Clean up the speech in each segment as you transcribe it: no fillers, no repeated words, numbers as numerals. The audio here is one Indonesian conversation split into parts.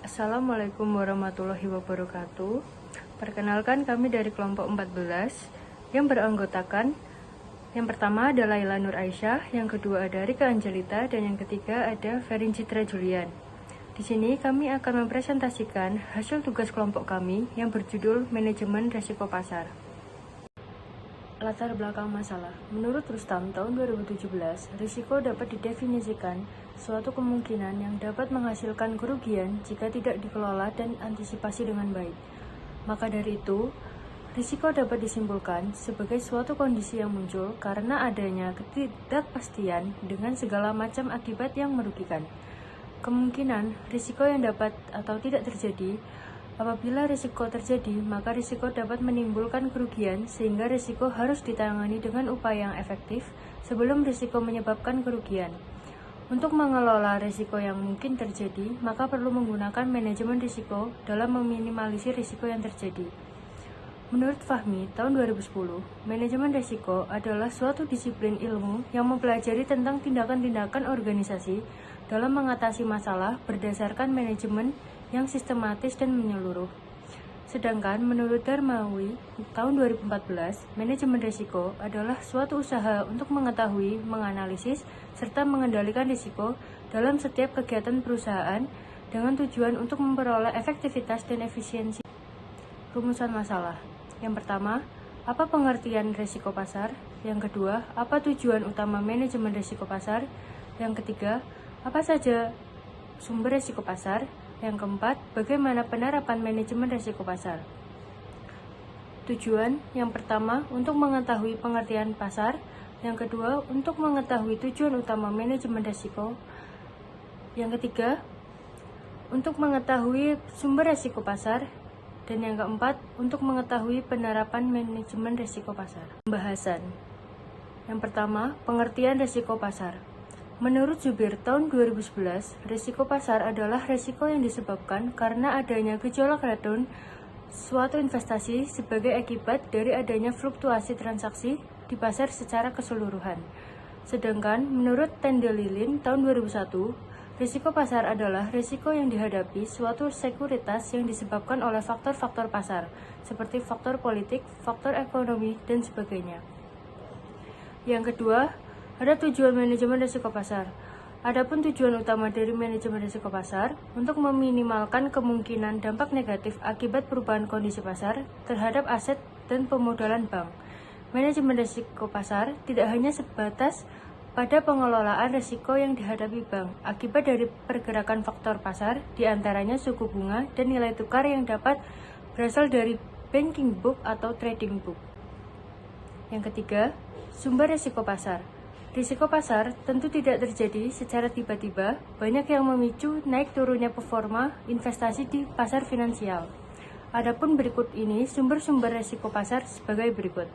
Assalamualaikum warahmatullahi wabarakatuh. Perkenalkan, kami dari kelompok 14 yang beranggotakan yang pertama ada Laila Nur Aisyah, yang kedua ada Rika Angelita, dan yang ketiga ada Ferin Citra Julian. Di sini kami akan mempresentasikan hasil tugas kelompok kami yang berjudul Manajemen Risiko Pasar. Latar belakang masalah. Menurut Rustam tahun 2017, risiko dapat didefinisikan suatu kemungkinan yang dapat menghasilkan kerugian jika tidak dikelola dan antisipasi dengan baik. Maka dari itu, risiko dapat disimpulkan sebagai suatu kondisi yang muncul karena adanya ketidakpastian dengan segala macam akibat yang merugikan. Kemungkinan risiko yang dapat atau tidak terjadi. Apabila risiko terjadi, maka risiko dapat menimbulkan kerugian sehingga risiko harus ditangani dengan upaya yang efektif sebelum risiko menyebabkan kerugian. Untuk mengelola risiko yang mungkin terjadi, maka perlu menggunakan manajemen risiko dalam meminimalisir risiko yang terjadi. Menurut Fahmi, tahun 2010, manajemen risiko adalah suatu disiplin ilmu yang mempelajari tentang tindakan-tindakan organisasi dalam mengatasi masalah berdasarkan manajemen yang sistematis dan menyeluruh. Sedangkan menurut Darmawi, tahun 2014, manajemen risiko adalah suatu usaha untuk mengetahui, menganalisis, serta mengendalikan risiko dalam setiap kegiatan perusahaan dengan tujuan untuk memperoleh efektivitas dan efisiensi. Rumusan masalah. Yang pertama, apa pengertian risiko pasar? Yang kedua, apa tujuan utama manajemen risiko pasar? Yang ketiga, apa saja sumber risiko pasar? Yang keempat, bagaimana penerapan manajemen risiko pasar? Tujuan yang pertama untuk mengetahui pengertian pasar, yang kedua untuk mengetahui tujuan utama manajemen risiko, yang ketiga untuk mengetahui sumber risiko pasar, dan yang keempat untuk mengetahui penerapan manajemen risiko pasar. Pembahasan. Yang pertama, pengertian risiko pasar. Menurut Zubir tahun 2011, risiko pasar adalah risiko yang disebabkan karena adanya gejolak return suatu investasi sebagai akibat dari adanya fluktuasi transaksi di pasar secara keseluruhan. Sedangkan menurut Tendelilin tahun 2001, risiko pasar adalah risiko yang dihadapi suatu sekuritas yang disebabkan oleh faktor-faktor pasar, seperti faktor politik, faktor ekonomi, dan sebagainya. Yang kedua, ada tujuan manajemen risiko pasar. Adapun tujuan utama dari manajemen risiko pasar untuk meminimalkan kemungkinan dampak negatif akibat perubahan kondisi pasar terhadap aset dan pemodalan bank. Manajemen risiko pasar tidak hanya sebatas pada pengelolaan risiko yang dihadapi bank akibat dari pergerakan faktor pasar, diantaranya suku bunga dan nilai tukar yang dapat berasal dari banking book atau trading book. Yang ketiga, sumber risiko pasar. Risiko pasar tentu tidak terjadi secara tiba-tiba, banyak yang memicu naik turunnya performa investasi di pasar finansial. Adapun berikut ini sumber-sumber risiko pasar sebagai berikut.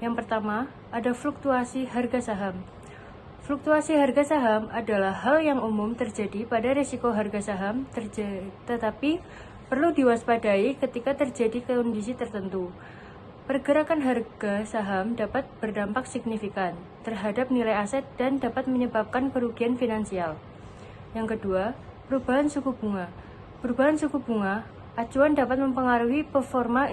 Yang pertama, ada fluktuasi harga saham. Fluktuasi harga saham adalah hal yang umum terjadi pada risiko harga saham, tetapi perlu diwaspadai ketika terjadi kondisi tertentu. Pergerakan harga saham dapat berdampak signifikan terhadap nilai aset dan dapat menyebabkan kerugian finansial. Yang kedua, perubahan suku bunga. Perubahan suku bunga acuan dapat mempengaruhi performa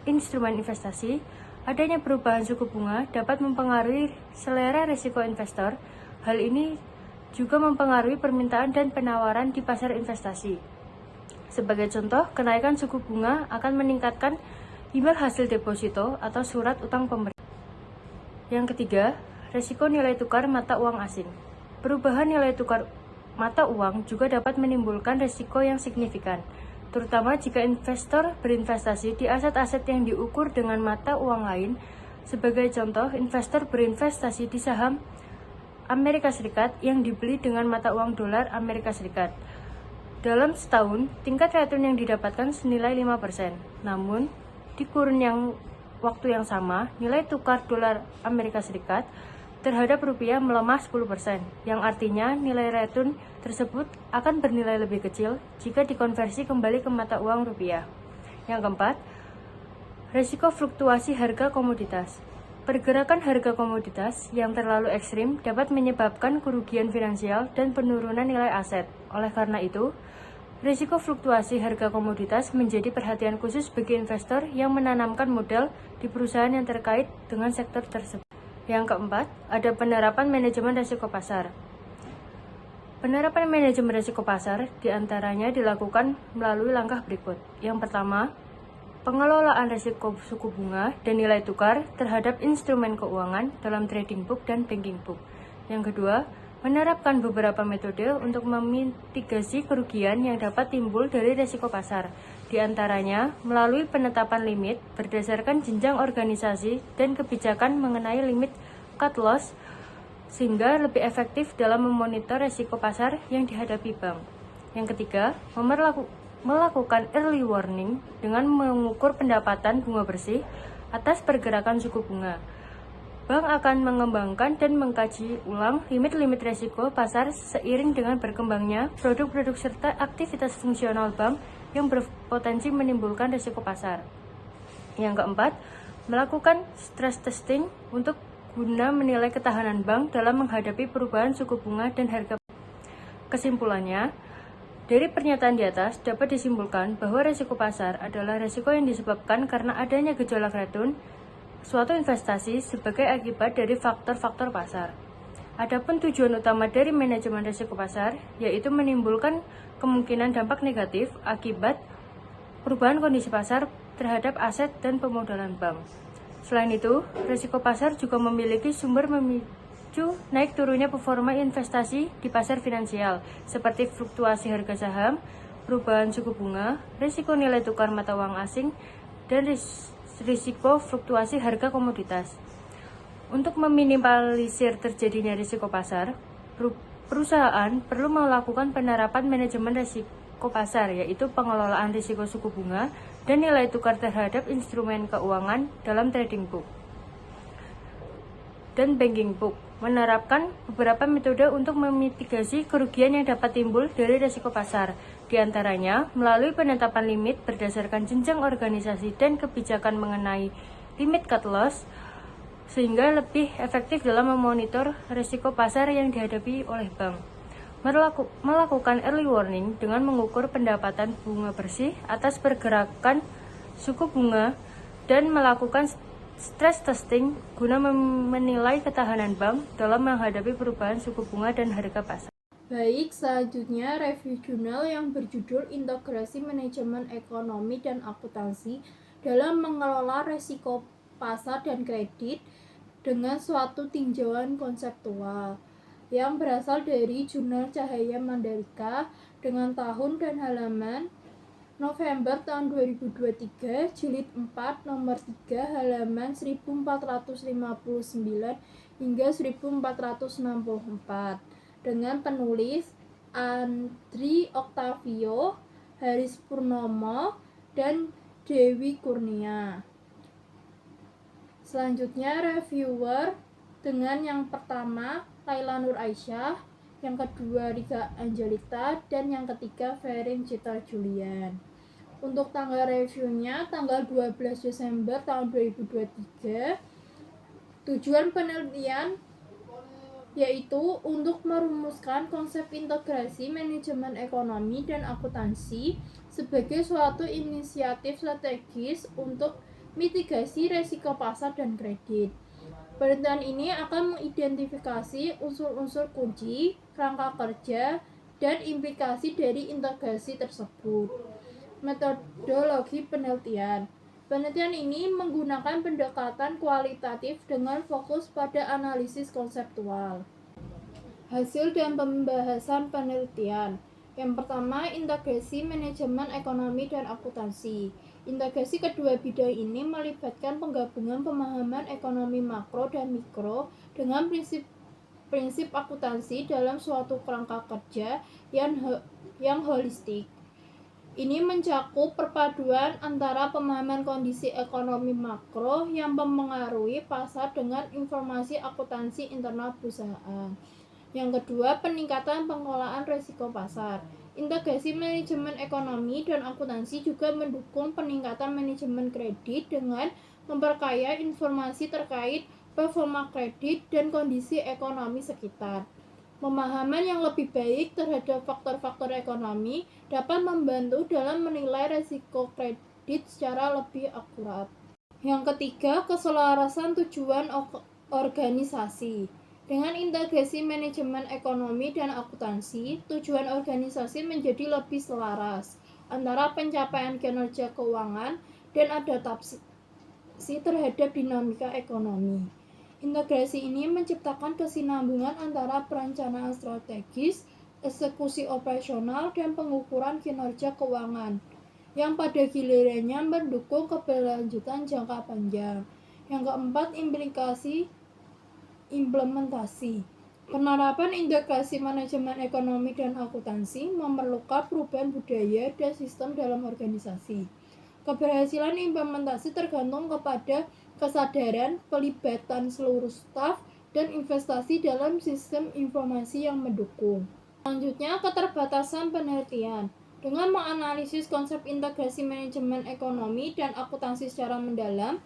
instrumen investasi. Adanya perubahan suku bunga dapat mempengaruhi selera risiko investor. Hal ini juga mempengaruhi permintaan dan penawaran di pasar investasi. Sebagai contoh, kenaikan suku bunga akan meningkatkan imbal hasil deposito atau surat utang pemerintah. Yang ketiga, risiko nilai tukar mata uang asing. Perubahan nilai tukar mata uang juga dapat menimbulkan risiko yang signifikan, terutama jika investor berinvestasi di aset-aset yang diukur dengan mata uang lain. Sebagai contoh, investor berinvestasi di saham Amerika Serikat yang dibeli dengan mata uang dolar Amerika Serikat. Dalam setahun, tingkat return yang didapatkan senilai 5%. Namun, di kurun waktu yang sama, nilai tukar dolar Amerika Serikat terhadap rupiah melemah 10%, yang artinya nilai return tersebut akan bernilai lebih kecil jika dikonversi kembali ke mata uang rupiah. Yang keempat, risiko fluktuasi harga komoditas. Pergerakan harga komoditas yang terlalu ekstrim dapat menyebabkan kerugian finansial dan penurunan nilai aset. Oleh karena itu, Risiko fluktuasi harga komoditas menjadi perhatian khusus bagi investor yang menanamkan modal di perusahaan yang terkait dengan sektor tersebut. Yang keempat, ada penerapan manajemen risiko pasar. Penerapan manajemen risiko pasar diantaranya dilakukan melalui langkah berikut. Yang pertama, pengelolaan risiko suku bunga dan nilai tukar terhadap instrumen keuangan dalam trading book dan banking book. Yang kedua, menerapkan beberapa metode untuk memitigasi kerugian yang dapat timbul dari risiko pasar, di antaranya melalui penetapan limit berdasarkan jenjang organisasi dan kebijakan mengenai limit cut loss, sehingga lebih efektif dalam memonitor risiko pasar yang dihadapi bank. Yang ketiga, melakukan early warning dengan mengukur pendapatan bunga bersih atas pergerakan suku bunga. Bank akan mengembangkan dan mengkaji ulang limit-limit risiko pasar seiring dengan berkembangnya produk-produk serta aktivitas fungsional bank yang berpotensi menimbulkan risiko pasar. Yang keempat, melakukan stress testing untuk guna menilai ketahanan bank dalam menghadapi perubahan suku bunga dan harga. Kesimpulannya, dari pernyataan di atas dapat disimpulkan bahwa risiko pasar adalah risiko yang disebabkan karena adanya gejolak retun suatu investasi sebagai akibat dari faktor-faktor pasar. Adapun tujuan utama dari manajemen risiko pasar yaitu menimbulkan kemungkinan dampak negatif akibat perubahan kondisi pasar terhadap aset dan pemodalan bank. Selain itu, risiko pasar juga memiliki sumber memicu naik turunnya performa investasi di pasar finansial seperti fluktuasi harga saham, perubahan suku bunga, risiko nilai tukar mata uang asing, dan risiko fluktuasi harga komoditas. Untuk meminimalisir terjadinya risiko pasar, perusahaan perlu melakukan penerapan manajemen risiko pasar, yaitu pengelolaan risiko suku bunga dan nilai tukar terhadap instrumen keuangan dalam trading book dan banking book, menerapkan beberapa metode untuk memitigasi kerugian yang dapat timbul dari risiko pasar, di antaranya melalui penetapan limit berdasarkan jenjang organisasi dan kebijakan mengenai limit cut loss, sehingga lebih efektif dalam memonitor risiko pasar yang dihadapi oleh bank. Melakukan early warning dengan mengukur pendapatan bunga bersih atas pergerakan suku bunga dan melakukan stress testing guna menilai ketahanan bank dalam menghadapi perubahan suku bunga dan harga pasar. Baik, selanjutnya review jurnal yang berjudul Integrasi Manajemen Ekonomi dan Akuntansi dalam Mengelola Risiko Pasar dan Kredit dengan suatu tinjauan konseptual yang berasal dari Jurnal Cahaya Mandalika dengan tahun dan halaman November tahun 2023, jilid 4, nomor 3, halaman 1459 hingga 1464, dengan penulis Andri Octavio, Haris Purnomo, dan Dewi Kurnia. Selanjutnya reviewer dengan yang pertama Laila Nur Aisyah, yang kedua Rika Angelita, dan yang ketiga Ferin Citra Julian. Untuk tanggal reviewnya tanggal 12 Desember tahun 2023. Tujuan penelitian yaitu untuk merumuskan konsep integrasi manajemen ekonomi dan akuntansi sebagai suatu inisiatif strategis untuk mitigasi risiko pasar dan kredit. Penelitian ini akan mengidentifikasi unsur-unsur kunci, kerangka kerja, dan implikasi dari integrasi tersebut. Metodologi penelitian. Penelitian ini menggunakan pendekatan kualitatif dengan fokus pada analisis konseptual. Hasil dan pembahasan penelitian. Yang pertama, integrasi manajemen ekonomi dan akuntansi. Integrasi kedua bidang ini melibatkan penggabungan pemahaman ekonomi makro dan mikro dengan prinsip akuntansi dalam suatu kerangka kerja yang holistik. Ini mencakup perpaduan antara pemahaman kondisi ekonomi makro yang mempengaruhi pasar dengan informasi akuntansi internal perusahaan. Yang kedua, peningkatan pengelolaan risiko pasar. Integrasi manajemen ekonomi dan akuntansi juga mendukung peningkatan manajemen kredit dengan memperkaya informasi terkait performa kredit dan kondisi ekonomi sekitar. Pemahaman yang lebih baik terhadap faktor-faktor ekonomi dapat membantu dalam menilai risiko kredit secara lebih akurat. Yang ketiga, keselarasan tujuan organisasi. Dengan integrasi manajemen ekonomi dan akuntansi, tujuan organisasi menjadi lebih selaras antara pencapaian kinerja keuangan dan adaptasi terhadap dinamika ekonomi. Integrasi ini menciptakan kesinambungan antara perencanaan strategis, eksekusi operasional, dan pengukuran kinerja keuangan, yang pada gilirannya mendukung keberlanjutan jangka panjang. Yang keempat, implementasi. Penerapan integrasi manajemen ekonomi dan akuntansi memerlukan perubahan budaya dan sistem dalam organisasi. Keberhasilan implementasi tergantung kepada kesadaran, pelibatan seluruh staf, dan investasi dalam sistem informasi yang mendukung. Selanjutnya, keterbatasan penelitian. Dengan menganalisis konsep integrasi manajemen ekonomi dan akuntansi secara mendalam,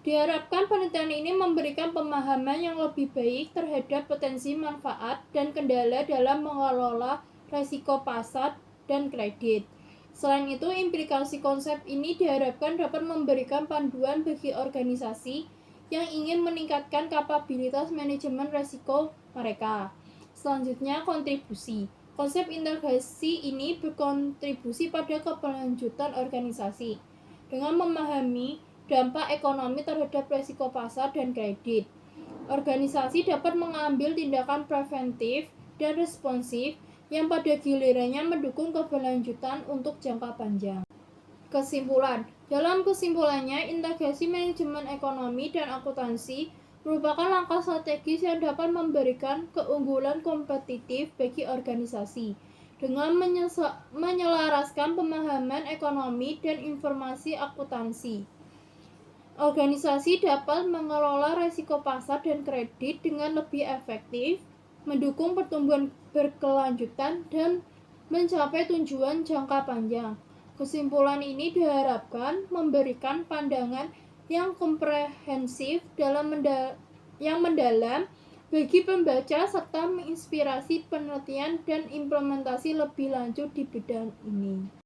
diharapkan penelitian ini memberikan pemahaman yang lebih baik terhadap potensi manfaat dan kendala dalam mengelola risiko pasar dan kredit. Selain itu, implikasi konsep ini diharapkan dapat memberikan panduan bagi organisasi yang ingin meningkatkan kapabilitas manajemen risiko mereka. Selanjutnya, kontribusi. Konsep integrasi ini berkontribusi pada keberlanjutan organisasi dengan memahami dampak ekonomi terhadap risiko pasar dan kredit. Organisasi dapat mengambil tindakan preventif dan responsif yang pada gilirannya mendukung keberlanjutan untuk jangka panjang. Kesimpulan. Dalam kesimpulannya, integrasi manajemen ekonomi dan akuntansi merupakan langkah strategis yang dapat memberikan keunggulan kompetitif bagi organisasi dengan menyelaraskan pemahaman ekonomi dan informasi akuntansi. Organisasi dapat mengelola risiko pasar dan kredit dengan lebih efektif, mendukung pertumbuhan berkelanjutan, dan mencapai tujuan jangka panjang. Kesimpulan ini diharapkan memberikan pandangan yang komprehensif yang mendalam bagi pembaca serta menginspirasi penelitian dan implementasi lebih lanjut di bidang ini.